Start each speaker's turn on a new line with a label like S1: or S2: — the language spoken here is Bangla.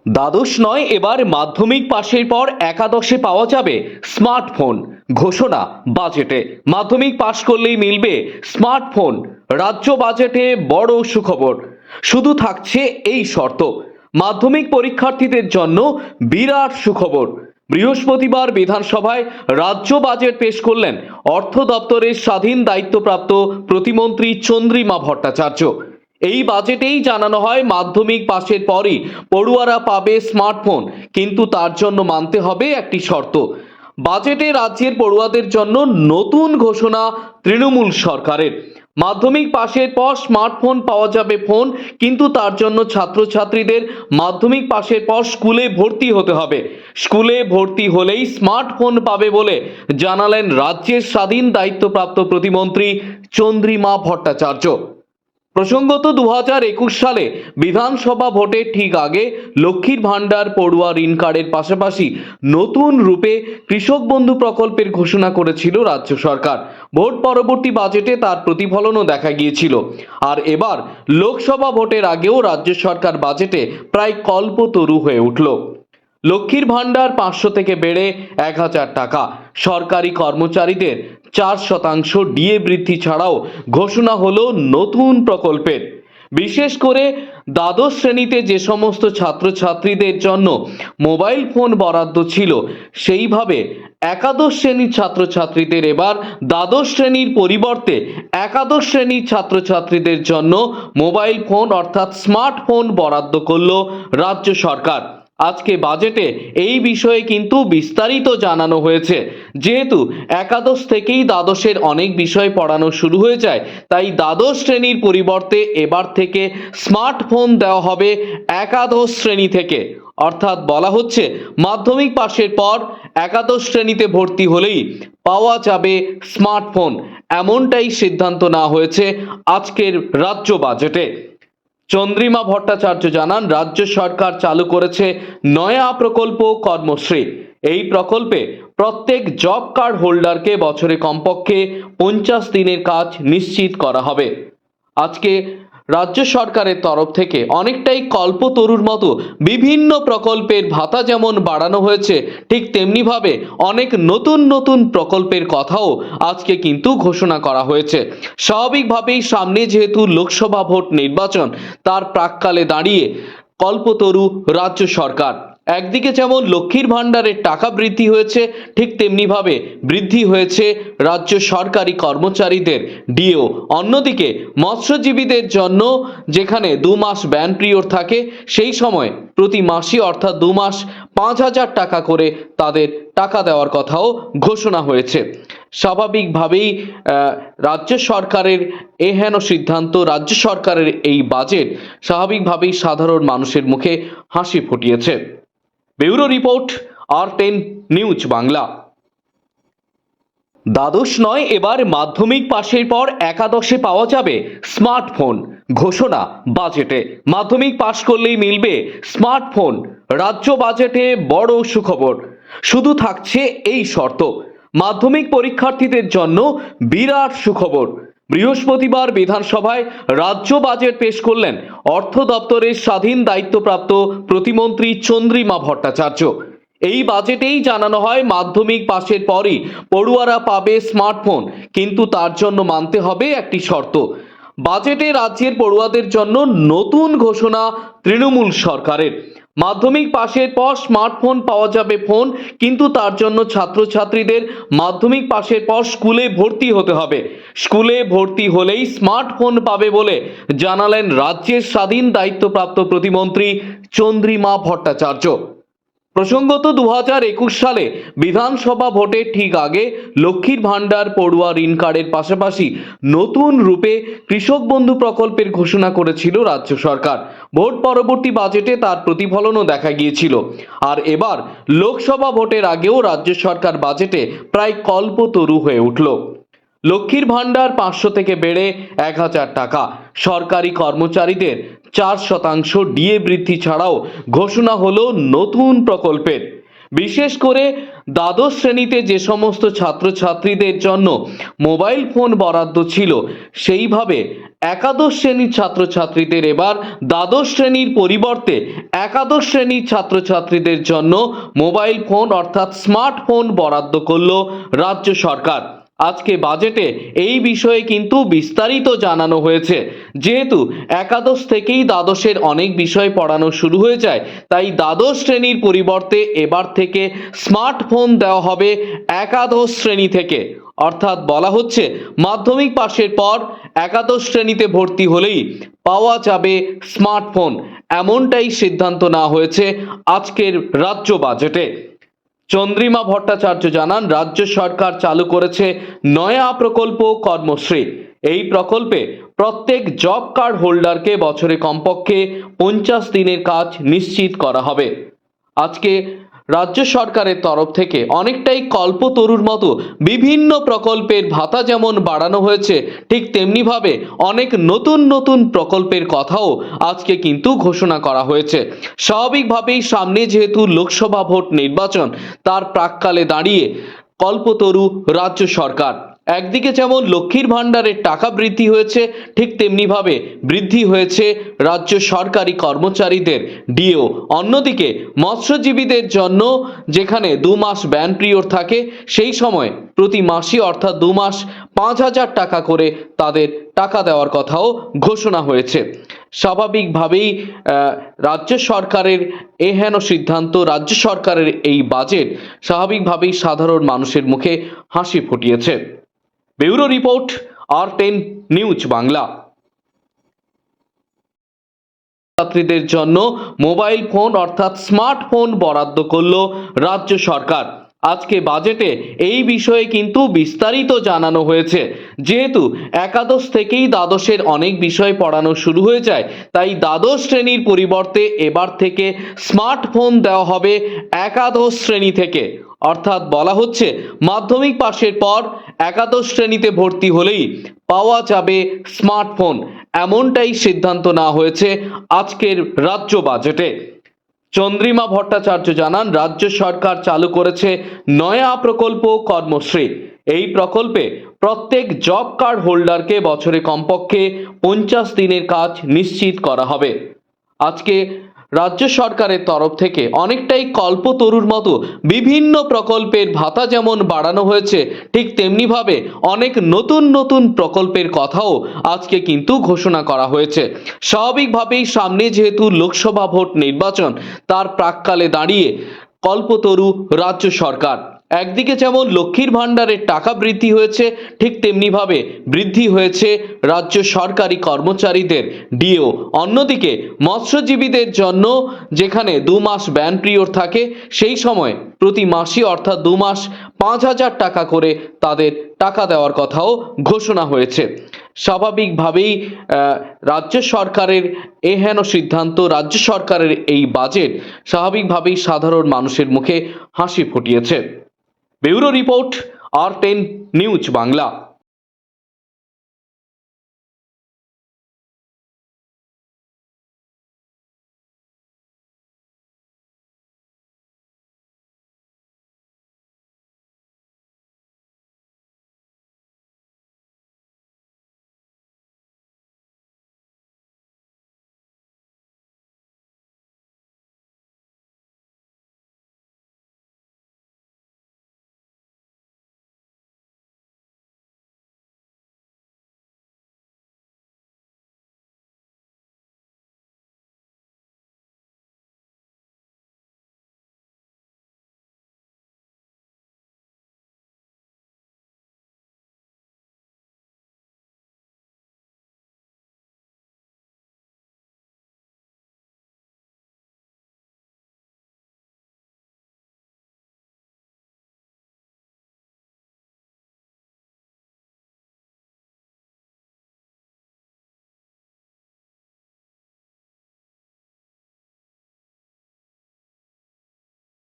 S1: দ্বাদশ নয়, এবার মাধ্যমিক পাশের পর একাদশে পাওয়া যাবে স্মার্টফোন। ঘোষণা বাজেটে। মাধ্যমিক পাশ করলেই মিলবে স্মার্টফোন। রাজ্য বাজেটে বড় সুখবর। শুধু থাকছে এই শর্ত, মাধ্যমিক পরীক্ষার্থীদের জন্য বিরাট সুখবর। বৃহস্পতিবার বিধানসভায় রাজ্য বাজেট পেশ করলেন অর্থ দপ্তরের স্বাধীন দায়িত্বপ্রাপ্ত প্রতিমন্ত্রী চন্দ্রিমা ভট্টাচার্য। এই বাজেটেই জানানো হয় মাধ্যমিক পাশের পরই পড়ুয়ারা পাবে স্মার্টফোন, কিন্তু তার জন্য মানতে হবে একটি শর্ত। বাজেটে রাজ্যের পড়ুয়াদের জন্য নতুন ঘোষণা তৃণমূল সরকারের। মাধ্যমিক পাশের পর স্মার্টফোন পাওয়া যাবে ফোন, কিন্তু তার জন্য ছাত্রছাত্রীদের মাধ্যমিক পাশের পর স্কুলে ভর্তি হতে হবে। স্কুলে ভর্তি হলেই স্মার্টফোন পাবে বলে জানালেন রাজ্যের স্বাধীন দায়িত্বপ্রাপ্ত প্রতিমন্ত্রী চন্দ্রিমা ভট্টাচার্য। প্রসঙ্গত 2021 সালে বিধানসভা ভোটের ঠিক আগে লক্ষ্মীর ভাণ্ডার, পড়ুয়া ঋণ কার্ডের পাশাপাশি নতুন রূপে কৃষক বন্ধু প্রকল্পের ঘোষণা করেছিল রাজ্য সরকার। ভোট পরবর্তী বাজেটে তার প্রতিফলনও দেখা গিয়েছিল। আর এবার লোকসভা ভোটের আগেও রাজ্য সরকার বাজেটে প্রায় কল্পতরু হয়ে উঠল। লক্ষ্মীর ভাণ্ডার 500 থেকে বেড়ে 1000 টাকা, সরকারি কর্মচারীদের 4% ডিএ বৃদ্ধি ছাড়াও ঘোষণা হলো নতুন প্রকল্পের। বিশেষ করে দ্বাদশ শ্রেণীতে যে সমস্ত ছাত্রছাত্রীদের জন্য মোবাইল ফোন বরাদ্দ ছিল, সেইভাবে একাদশ শ্রেণীর ছাত্রছাত্রীদের এবার দ্বাদশ শ্রেণীর পরিবর্তে একাদশ শ্রেণীর ছাত্রছাত্রীদের জন্য মোবাইল ফোন অর্থাৎ স্মার্টফোন বরাদ্দ করল রাজ্য সরকার। আজকে বাজেটে এই বিষয়ে কিন্তু বিস্তারিত জানানো হয়েছে। যেহেতু একাদশ থেকেই দ্বাদশের অনেক বিষয় পড়ানো শুরু হয়ে যায়, তাই দ্বাদশ শ্রেণীর পরিবর্তে এবার থেকে স্মার্টফোন দেওয়া হবে একাদশ শ্রেণী থেকে। অর্থাৎ বলা হচ্ছে মাধ্যমিক পাশের পর একাদশ শ্রেণীতে ভর্তি হলেই পাওয়া যাবে স্মার্টফোন। এমনটাই সিদ্ধান্ত নেওয়া হয়েছে আজকের রাজ্য বাজেটে। চন্দ্রিমা ভট্টাচার্য জানান, রাজ্য সরকার চালু করেছে নয়া প্রকল্প কর্মশ্রী। এই প্রকল্পে প্রত্যেক জব কার্ড হোল্ডারকে বছরে কমপক্ষে 50 দিনের কাজ নিশ্চিত করা হবে। আজকে রাজ্য সরকারের তরফ থেকে অনেকটাই কল্পতরুর মতো বিভিন্ন প্রকল্পের ভাতা যেমন বাড়ানো হয়েছে, ঠিক তেমনিভাবে অনেক নতুন নতুন প্রকল্পের কথাও আজকে কিন্তু ঘোষণা করা হয়েছে। স্বাভাবিকভাবেই সামনে যেহেতু লোকসভা ভোট নির্বাচন, তার প্রাক্কালে দাঁড়িয়ে কল্পতরু রাজ্য সরকার। একদিকে যেমন লক্ষ্মীর ভাণ্ডারের টাকা বৃদ্ধি হয়েছে, ঠিক তেমনিভাবে বৃদ্ধি হয়েছে রাজ্য সরকারি কর্মচারীদের ডিও। অন্যদিকে মৎস্যজীবীদের জন্য যেখানে 2 মাস ব্যান পিরিয়ড থাকে, সেই সময় প্রতি মাসে অর্থাৎ 2 মাস 5000 টাকা করে তাদের টাকা দেওয়ার কথাও ঘোষণা হয়েছে। স্বাভাবিকভাবেই রাজ্য সরকারের এহেন সিদ্ধান্ত, রাজ্য সরকারের এই বাজেট স্বাভাবিকভাবেই সাধারণ মানুষের মুখে হাসি ফুটিয়েছে। Bureau report, R10 news Bangla. দ্বাদশ নয়, এবার মাধ্যমিক পাশের পর একাদশে পাওয়া যাবে স্মার্টফোন। ঘোষণা বাজেটে। মাধ্যমিক পাশ করলেই মিলবে স্মার্টফোন। রাজ্য বাজেটে বড় সুখবর। শুধু থাকছে এই শর্ত, মাধ্যমিক পরীক্ষার্থীদের জন্য বিরাট সুখবর। বৃহস্পতিবার বিধানসভায় রাজ্য বাজেট পেশ করলেন অর্থ দপ্তরের স্বাধীন দায়িত্বপ্রাপ্ত প্রতিমন্ত্রী চন্দ্রিমা ভট্টাচার্য। এই বাজেটেই জানানো হয় মাধ্যমিক পাশের পরই পড়ুয়ারা পাবে স্মার্টফোন, কিন্তু তার জন্য মানতে হবে একটি শর্ত। বাজেটে রাজ্যের পড়ুয়াদের জন্য নতুন ঘোষণা তৃণমূল সরকারের। মাধ্যমিক পাশের পর স্মার্টফোন পাওয়া যাবে ফোন, কিন্তু তার জন্য ছাত্রছাত্রীদের মাধ্যমিক পাশের পর স্কুলে ভর্তি হতে হবে। স্কুলে ভর্তি হলেই স্মার্টফোন পাবে বলে জানালেন রাজ্যের স্বাধীন দায়িত্বপ্রাপ্ত প্রতিমন্ত্রী চন্দ্রিমা ভট্টাচার্য। প্রসঙ্গত 2021 সালে বিধানসভা ভোটের ঠিক আগে লক্ষ্মীর ভাণ্ডার, পড়ুয়া ঋণ কার্ডের পাশাপাশি নতুন রূপে কৃষক বন্ধু প্রকল্পের ঘোষণা করেছিল রাজ্য সরকার। ভোট পরবর্তী বাজেটে তার প্রতিফলনও দেখা গিয়েছিল। আর এবার লোকসভা ভোটের আগেও রাজ্য সরকার বাজেটে প্রায় কল্পতরু হয়ে উঠল। লক্ষ্মীর ভাণ্ডার 500 থেকে বেড়ে 1000 টাকা, সরকারি কর্মচারীদের 4% ডিএ বৃদ্ধি ছাড়াও ঘোষণা হলো নতুন প্রকল্পের। বিশেষ করে দ্বাদশ শ্রেণীতে যে সমস্ত ছাত্রছাত্রীদের জন্য মোবাইল ফোন বরাদ্দ ছিল, সেইভাবে একাদশ শ্রেণীর ছাত্রছাত্রীদের এবার দ্বাদশ শ্রেণীর পরিবর্তে একাদশ শ্রেণীর ছাত্রছাত্রীদের জন্য মোবাইল ফোন অর্থাৎ স্মার্টফোন বরাদ্দ করল রাজ্য সরকার। আজকে বাজেটে এই বিষয়ে কিন্তু বিস্তারিত জানানো হয়েছে। যেহেতু একাদশ থেকেই দ্বাদশের অনেক বিষয় পড়ানো শুরু হয়ে যায়, তাই দ্বাদশ শ্রেণীর পরিবর্তে এবার থেকে স্মার্টফোন দেওয়া হবে একাদশ শ্রেণী থেকে। অর্থাৎ বলা হচ্ছে মাধ্যমিক পাশের পর একাদশ শ্রেণীতে ভর্তি হলেই পাওয়া যাবে স্মার্টফোন, এমনটাই সিদ্ধান্ত নেওয়া হয়েছে আজকের রাজ্য বাজেটে। চন্দ্রিমা ভট্টাচার্য জানান, রাজ্য সরকার চালু করেছে নয়া প্রকল্প কর্মশ্রী। এই প্রকল্পে প্রত্যেক জব কার্ড হোল্ডারকে বছরে কমপক্ষে 50 দিনের কাজ নিশ্চিত করা হবে। আজকে রাজ্য সরকারের তরফ থেকে অনেকটাই কল্পতরুর মতো বিভিন্ন প্রকল্পের ভাতা যেমন বাড়ানো হয়েছে, ঠিক তেমনিভাবে অনেক নতুন নতুন প্রকল্পের কথাও আজকে কিন্তু ঘোষণা করা হয়েছে। স্বাভাবিকভাবেই সামনে যেহেতু লোকসভা ভোট নির্বাচন, তার প্রাক্কালে দাঁড়িয়ে কল্পতরু রাজ্য সরকার। একদিকে যেমন লক্ষ্মীর ভাণ্ডারের টাকা বৃদ্ধি হয়েছে, ঠিক তেমনিভাবে বৃদ্ধি হয়েছে রাজ্য সরকারি কর্মচারীদের ডিও। অন্যদিকে মৎস্যজীবীদের জন্য যেখানে 2 মাস ব্যান পিরিয়ড থাকে, সেই সময় প্রতি মাসে অর্থাৎ 2 মাস 5,000 টাকা করে তাদের টাকা দেওয়ার কথাও ঘোষণা হয়েছে। স্বাভাবিকভাবেই রাজ্য সরকারের এহেন সিদ্ধান্ত, রাজ্য সরকারের এই বাজেট স্বাভাবিকভাবেই সাধারণ মানুষের মুখে হাসি ফুটিয়েছে। Bureau report, R10 news Bangla. ছাত্রীদের জন্য মোবাইল ফোন অর্থাৎ স্মার্টফোন বরাদ্দ করল রাজ্য সরকার। আজকে বাজেটে এই বিষয়ে কিন্তু বিস্তারিত জানানো হয়েছে। যেহেতু একাদশ থেকেই দ্বাদশের অনেক বিষয় পড়ানো শুরু হয়ে যায়, তাই দ্বাদশ শ্রেণীর পরিবর্তে এবার থেকে স্মার্টফোন দেওয়া হবে একাদশ শ্রেণী থেকে। অর্থাৎ বলা হচ্ছে মাধ্যমিক পাশের পর একাদশ শ্রেণীতে ভর্তি হলেই পাওয়া যাবে স্মার্টফোন, এমনটাই সিদ্ধান্ত নেওয়া হয়েছে আজকের রাজ্য বাজেটে। চন্দ্রিমা ভট্টাচার্য জানান, রাজ্য সরকার চালু করেছে নয়া প্রকল্প কর্মশ্রী। এই প্রকল্পে প্রত্যেক জব কার্ড হোল্ডারকে বছরে কমপক্ষে 50 দিনের কাজ নিশ্চিত করা হবে। আজকে রাজ্য সরকারের তরফ থেকে অনেকটাই কল্পতরুর মতো বিভিন্ন প্রকল্পের ভাতা যেমন বাড়ানো হয়েছে, ঠিক তেমনিভাবে অনেক নতুন নতুন প্রকল্পের কথাও আজকে কিন্তু ঘোষণা করা হয়েছে। স্বাভাবিকভাবেই সামনে যেহেতু লোকসভা ভোট নির্বাচন, তার প্রাক্কালে দাঁড়িয়ে কল্পতরু রাজ্য সরকার। একদিকে যেমন লক্ষ্মীর ভাণ্ডারের টাকা বৃদ্ধি হয়েছে, ঠিক তেমনিভাবে বৃদ্ধি হয়েছে রাজ্য সরকারি কর্মচারীদের ডিও। অন্যদিকে মৎস্যজীবীদের জন্য যেখানে 2 মাস ব্যান পিরিয়ড থাকে, সেই সময় প্রতি মাসে অর্থাৎ 2 মাস 5,000 টাকা করে তাদের টাকা দেওয়ার কথাও ঘোষণা হয়েছে। স্বাভাবিকভাবেই রাজ্য সরকারের এহেন সিদ্ধান্ত, রাজ্য সরকারের এই বাজেট স্বাভাবিকভাবেই সাধারণ মানুষের মুখে হাসি ফুটিয়েছে। Bureau report, R10 news Bangla.